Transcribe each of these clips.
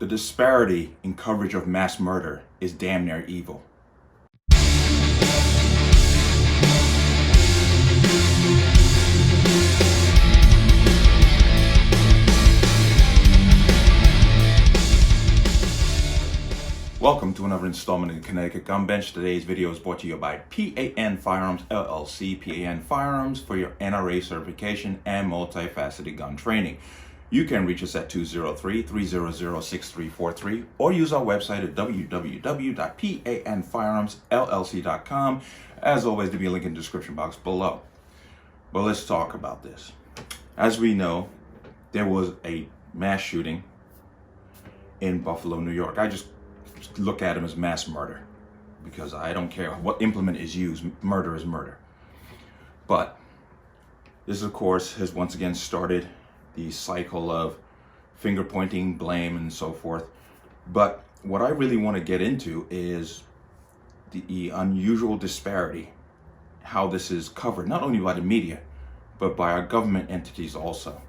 The disparity in coverage of mass murder is damn near evil. Welcome to another installment of the Connecticut Gun Bench. Today's video is brought to you by P.A.N. Firearms, LLC. P.A.N. Firearms for your NRA certification and multifaceted gun training. You can reach us at 203-300-6343 or use our website at www.panfirearmsllc.com. As always, there'll be a link in the description box below. But let's talk about this. As we know, there was a mass shooting in Buffalo, New York. I just look at them as mass murder because I don't care what implement is used. Murder is murder. But this, of course, has once again started the cycle of finger pointing, blame, and so forth. But what I really want to get into is the unusual disparity, how this is covered, not only by the media, but by our government entities also.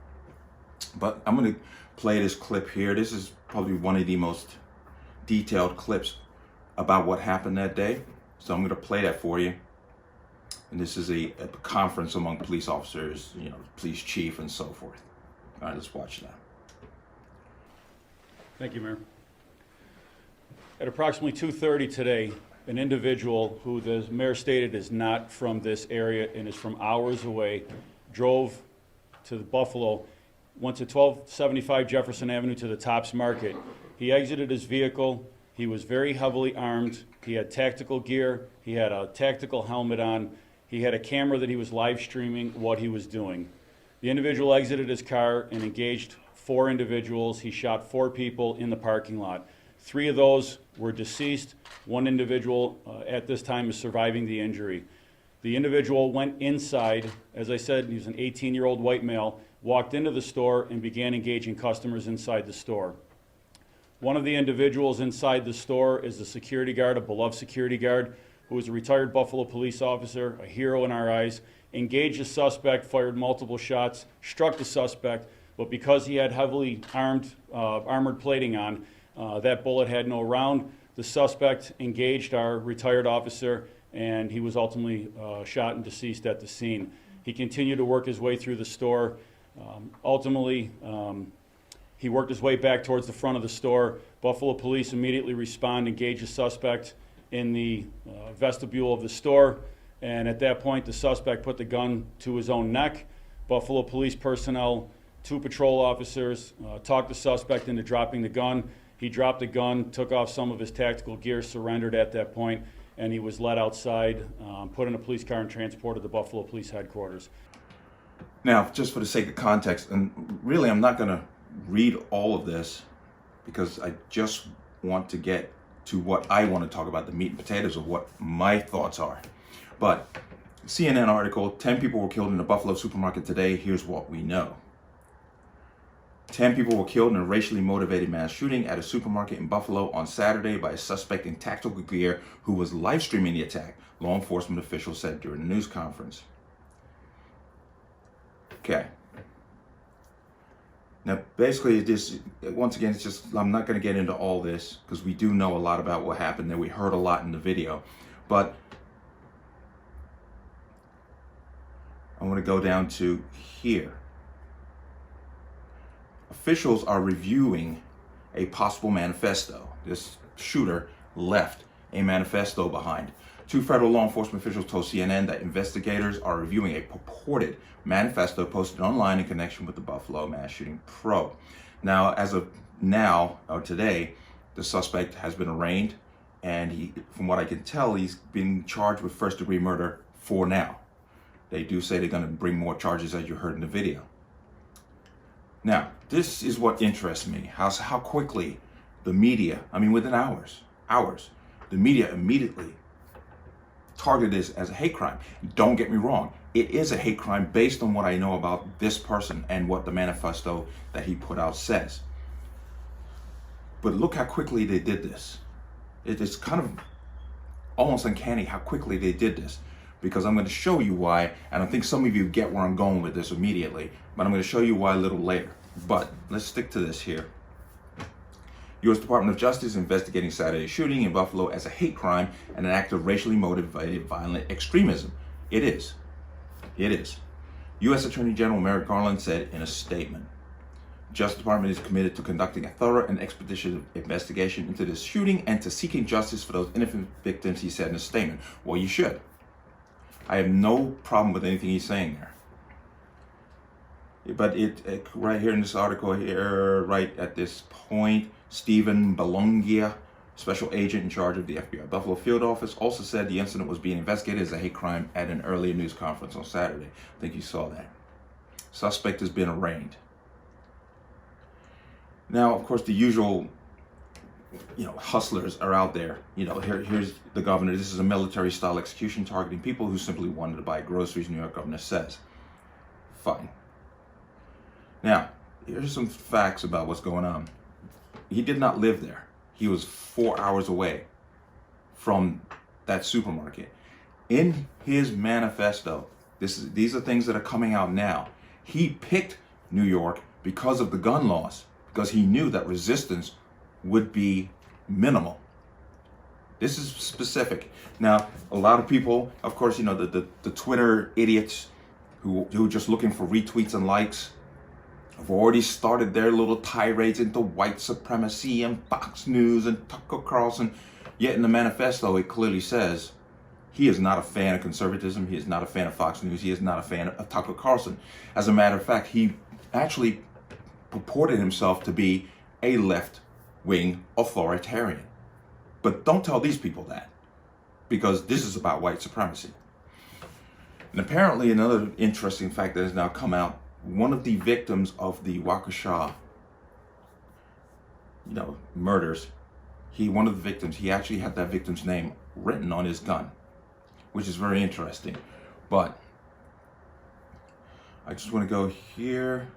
But I'm going to play this clip here. This is probably one of the most detailed clips about what happened that day. So I'm going to play that for you. And this is a conference among police officers, police chief and so forth. All right, let's watch that. Thank you, Mayor. At approximately 2:30 today, an individual who the mayor stated is not from this area and is from hours away drove to Buffalo, went to 1275 Jefferson Avenue to the Tops Market. He exited his vehicle. He was very heavily armed. He had tactical gear. He had a tactical helmet on. He had a camera that he was live streaming what he was doing. The individual exited his car and engaged 4 individuals. He shot 4 people in the parking lot. 3 of those were deceased. 1 individual at this time is surviving the injury. The individual went inside. As I said, he was an 18-year-old white male, walked into the store and began engaging customers inside the store. One of the individuals inside the store is a security guard, a beloved security guard, who is a retired Buffalo police officer, a hero in our eyes, engaged the suspect, fired multiple shots, struck the suspect, but because he had heavily armored plating on, that bullet had no round. The suspect engaged our retired officer, and he was ultimately shot and deceased at the scene. He continued to work his way through the store. Ultimately, he worked his way back towards the front of the store. Buffalo police immediately respond, engage the suspect in the vestibule of the store. And at that point, the suspect put the gun to his own neck. Buffalo police personnel, 2 patrol officers, talked the suspect into dropping the gun. He dropped the gun, took off some of his tactical gear, surrendered at that point, and he was led outside, put in a police car, and transported to Buffalo Police Headquarters. Now, just for the sake of context, and really I'm not going to read all of this because I just want to get to what I want to talk about, the meat and potatoes of what my thoughts are. But CNN article, 10 people were killed in a Buffalo supermarket today. Here's what we know. 10 people were killed in a racially motivated mass shooting at a supermarket in Buffalo on Saturday by a suspect in tactical gear who was live streaming the attack, law enforcement officials said during a news conference. Okay. Now, basically, this, once again, it's just, I'm not going to get into all this because we do know a lot about what happened there. We heard a lot in the video. But I want to go down to here. Officials are reviewing a possible manifesto. This shooter left a manifesto behind. 2 federal law enforcement officials told CNN that investigators are reviewing a purported manifesto posted online in connection with the Buffalo mass shooting probe. Now, as of now, or today, the suspect has been arraigned, and he, from what I can tell, he's been charged with first-degree murder for now. They do say they're going to bring more charges, as you heard in the video. Now, this is what interests me, how quickly the media, within hours, the media immediately targeted this as a hate crime. Don't get me wrong, it is a hate crime based on what I know about this person and what the manifesto that he put out says. But look how quickly they did this. It's kind of almost uncanny how quickly they did this. because I'm going to show you why, and I think some of you get where I'm going with this immediately, but I'm going to show you why a little later. But let's stick to this here. U.S. Department of Justice investigating Saturday's shooting in Buffalo as a hate crime and an act of racially motivated violent extremism. It is. It is. U.S. Attorney General Merrick Garland said in a statement, Justice Department is committed to conducting a thorough and expeditious investigation into this shooting and to seeking justice for those innocent victims, he said in a statement. Well, you should. I have no problem with anything he's saying there. But it right here in this article here, right at this point, Stephen Bolongia, special agent in charge of the FBI Buffalo field office, also said the incident was being investigated as a hate crime at an earlier news conference on Saturday. I think you saw that. Suspect has been arraigned. Now, of course, the usual, hustlers are out there. Here's the governor. This is a military-style execution targeting people who simply wanted to buy groceries, New York governor says. Fine. Now, here's some facts about what's going on. He did not live there. He was 4 hours away from that supermarket. In his manifesto, these are things that are coming out now. He picked New York because of the gun laws, because he knew that resistance would be minimal. This is specific. Now, a lot of people, of course, the Twitter idiots who are just looking for retweets and likes, have already started their little tirades into white supremacy and Fox News and Tucker Carlson. Yet in the manifesto, it clearly says he is not a fan of conservatism. He is not a fan of Fox News. He is not a fan of Tucker Carlson. As a matter of fact, he actually purported himself to be a left-wing authoritarian. But don't tell these people that, because this is about white supremacy. And apparently another interesting fact that has now come out, one of the victims of the Waukesha, murders, one of the victims, he actually had that victim's name written on his gun, which is very interesting. But I just want to go here.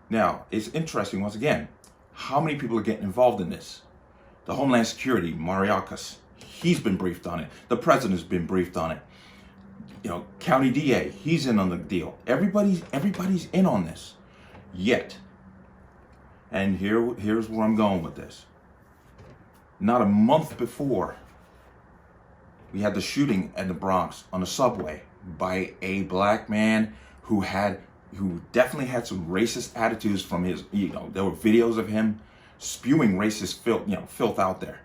Now, it's interesting, once again, how many people are getting involved in this? The Homeland Security, Mariakas, he's been briefed on it. The president's been briefed on it. County DA, he's in on the deal. Everybody's in on this. Yet, and here's where I'm going with this. Not a month before, we had the shooting in the Bronx on the subway by a black man who definitely had some racist attitudes from his, there were videos of him spewing racist filth out there.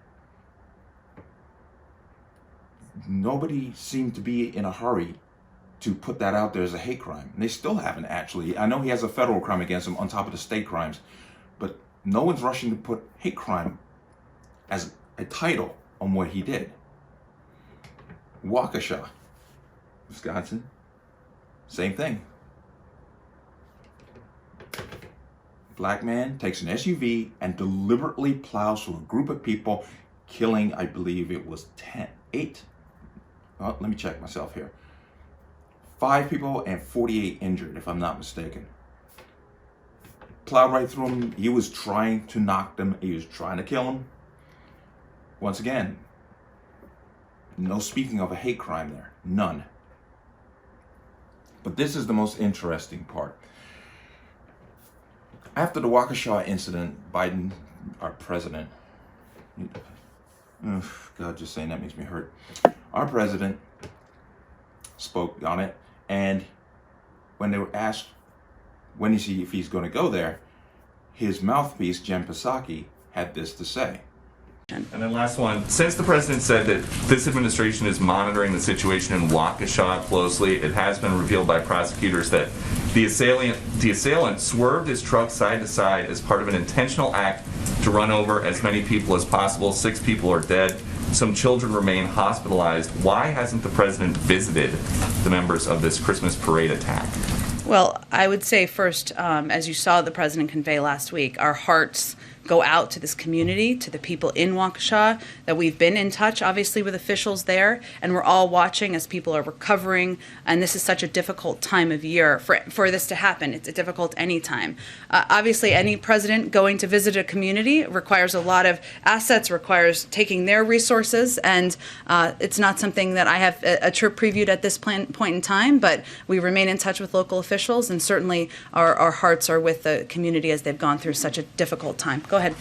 Nobody seemed to be in a hurry to put that out there as a hate crime. And they still haven't actually. I know he has a federal crime against him on top of the state crimes, but no one's rushing to put hate crime as a title on what he did. Waukesha, Wisconsin, same thing. Black man takes an SUV and deliberately plows through a group of people, killing, I believe it was 8. Well, let me check myself here. 5 people and 48 injured, if I'm not mistaken. Plowed right through them. He was trying to knock them. He was trying to kill them. Once again, no speaking of a hate crime there. None. But this is the most interesting part. After the Waukesha incident, Biden, our president, God, just saying that makes me hurt. Our president spoke on it, and when they were asked if he's going to go there, his mouthpiece, Jen Psaki, had this to say. And then last one, since the president said that this administration is monitoring the situation in Waukesha closely, it has been revealed by prosecutors that the assailant swerved his truck side to side as part of an intentional act to run over as many people as possible. 6 people are dead. Some children remain hospitalized. Why hasn't the president visited the members of this Christmas parade attack? Well, I would say first, as you saw the president convey last week, our hearts go out to this community, to the people in Waukesha, that we've been in touch, obviously, with officials there, and we're all watching as people are recovering, and this is such a difficult time of year for this to happen. It's difficult any time. Obviously, any president going to visit a community requires a lot of assets, requires taking their resources, and it's not something that I have a trip previewed at this point in time, but we remain in touch with local officials, and certainly our hearts are with the community as they've gone through such a difficult time. Go ahead.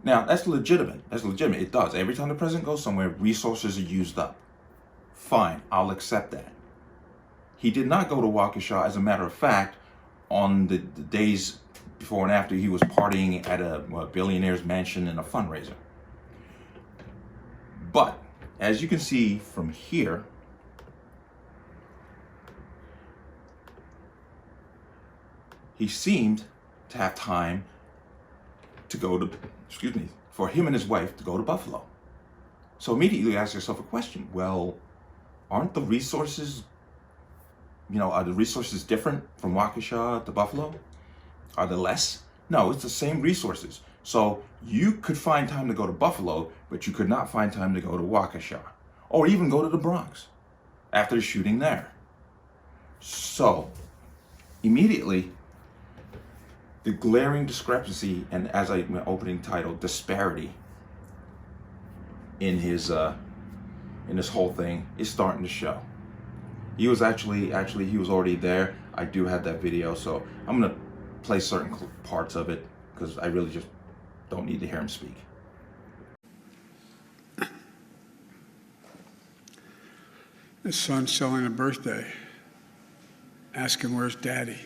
Now, that's legitimate. That's legitimate. It does. Every time the president goes somewhere, resources are used up. Fine, I'll accept that. He did not go to Waukesha, as a matter of fact, on the days before and after he was partying at a billionaire's mansion in a fundraiser. But, as you can see from here, he seemed to have time to go to, for him and his wife to go to Buffalo. So immediately you ask yourself a question. Well, aren't the resources, are the resources different from Waukesha to Buffalo? Are they less? No, it's the same resources. So you could find time to go to Buffalo, but you could not find time to go to Waukesha, or even go to the Bronx after the shooting there. So immediately, the glaring discrepancy, and as I opening title, disparity in his this whole thing is starting to show. He was actually he was already there. I do have that video, so I'm gonna play certain parts of it because I really just don't need to hear him speak. His son's selling a birthday. Ask him, where's daddy?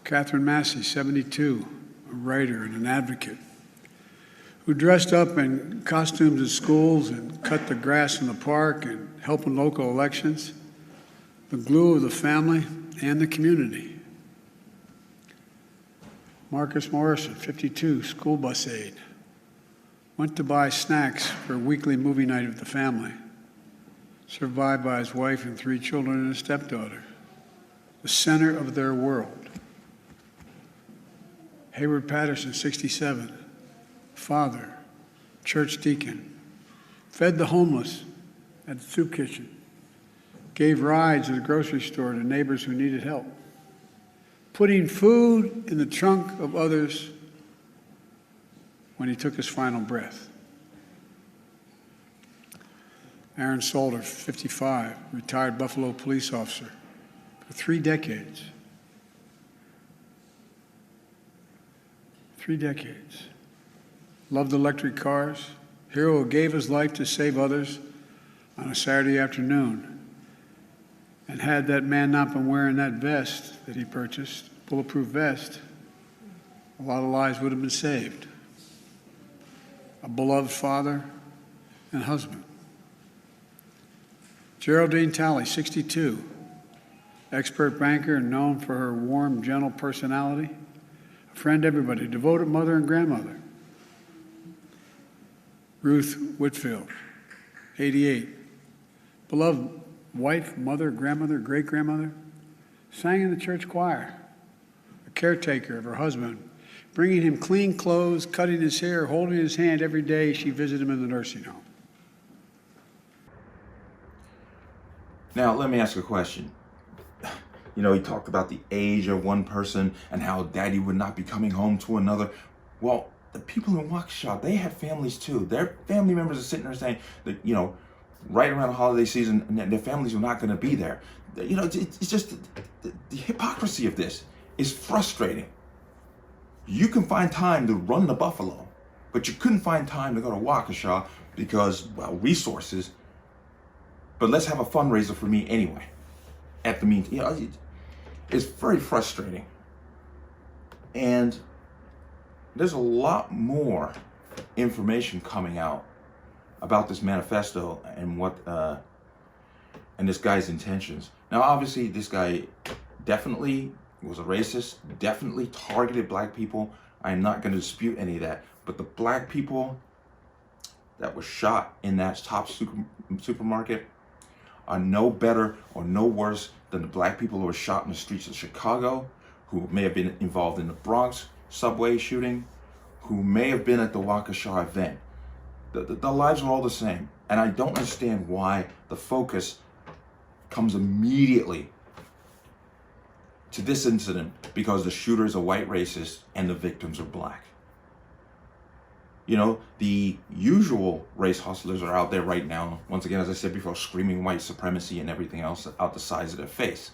Catherine Massey, 72, a writer and an advocate, who dressed up in costumes at schools and cut the grass in the park and helped in local elections, the glue of the family and the community. Marcus Morrison, 52, school bus aide, went to buy snacks for a weekly movie night with the family, survived by his wife and 3 children and a stepdaughter, the center of their world. Hayward Patterson, 67, father, church deacon, fed the homeless at the soup kitchen, gave rides at the grocery store to neighbors who needed help, putting food in the trunk of others when he took his final breath. Aaron Salter, 55, retired Buffalo police officer for 3 decades. 3 decades. Loved electric cars. Hero who gave his life to save others on a Saturday afternoon. And had that man not been wearing that vest that he purchased, bulletproof vest, a lot of lives would have been saved. A beloved father and husband. Geraldine Talley, 62, expert banker and known for her warm, gentle personality. A friend to everybody, devoted mother and grandmother. Ruth Whitfield, 88, beloved wife, mother, grandmother, great-grandmother, sang in the church choir, a caretaker of her husband, bringing him clean clothes, cutting his hair, holding his hand every day she visited him in the nursing home. Now, let me ask a question. He talked about the age of one person and how daddy would not be coming home to another. Well, the people in Waukesha, they have families too. Their family members are sitting there saying that, right around the holiday season, their families are not going to be there. It's just the hypocrisy of this is frustrating. You can find time to run to Buffalo, but you couldn't find time to go to Waukesha because, resources. But let's have a fundraiser for me anyway. At the meantime, it's very frustrating. And there's a lot more information coming out about this manifesto and what and this guy's intentions. Now, obviously, this guy definitely was a racist, definitely targeted black people. I am not going to dispute any of that. But the black people that were shot in that top supermarket are no better or no worse than the black people who were shot in the streets of Chicago, who may have been involved in the Bronx subway shooting, who may have been at the Waukesha event. The lives are all the same. And I don't understand why the focus comes immediately to this incident because the shooter is a white racist and the victims are black. The usual race hustlers are out there right now, once again, as I said before, screaming white supremacy and everything else out the sides of their face.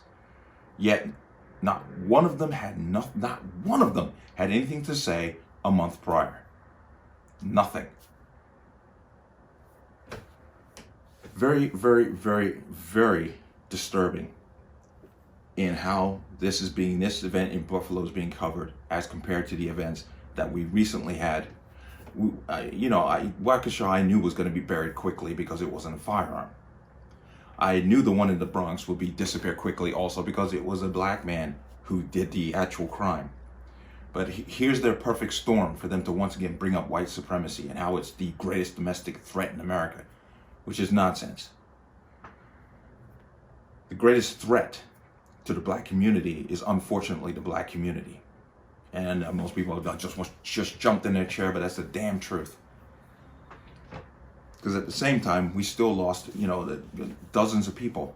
Yet, Not one of them had anything to say a month prior. Nothing. Very, very, very, very disturbing in how this event in Buffalo is being covered as compared to the events that we recently had. Waukesha I knew was going to be buried quickly because it wasn't a firearm. I knew the one in the Bronx would disappear quickly also because it was a black man who did the actual crime. But here's their perfect storm for them to once again bring up white supremacy and how it's the greatest domestic threat in America, which is nonsense. The greatest threat to the black community is unfortunately the black community. And most people just jumped in their chair, but that's the damn truth. Because at the same time, we still lost, dozens of people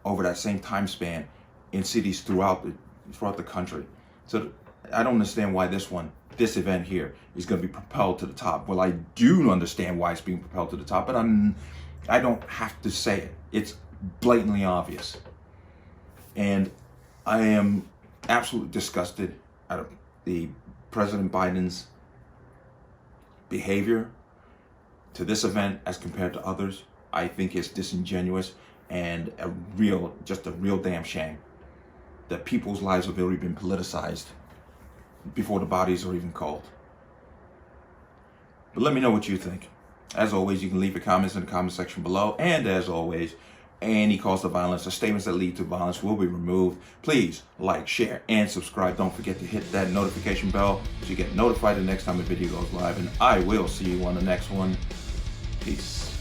over that same time span in cities throughout the country. So I don't understand why this event here is going to be propelled to the top. Well, I do understand why it's being propelled to the top, but I don't have to say it. It's blatantly obvious. And I am absolutely disgusted at the President Biden's behavior to this event as compared to others. I think it's disingenuous and a real damn shame that people's lives have already been politicized before the bodies are even cold. But let me know what you think. As always, you can leave your comments in the comment section below. And as always, any calls to violence or statements that lead to violence will be removed. Please like, share, and subscribe. Don't forget to hit that notification bell so you get notified the next time a video goes live. And I will see you on the next one. Peace.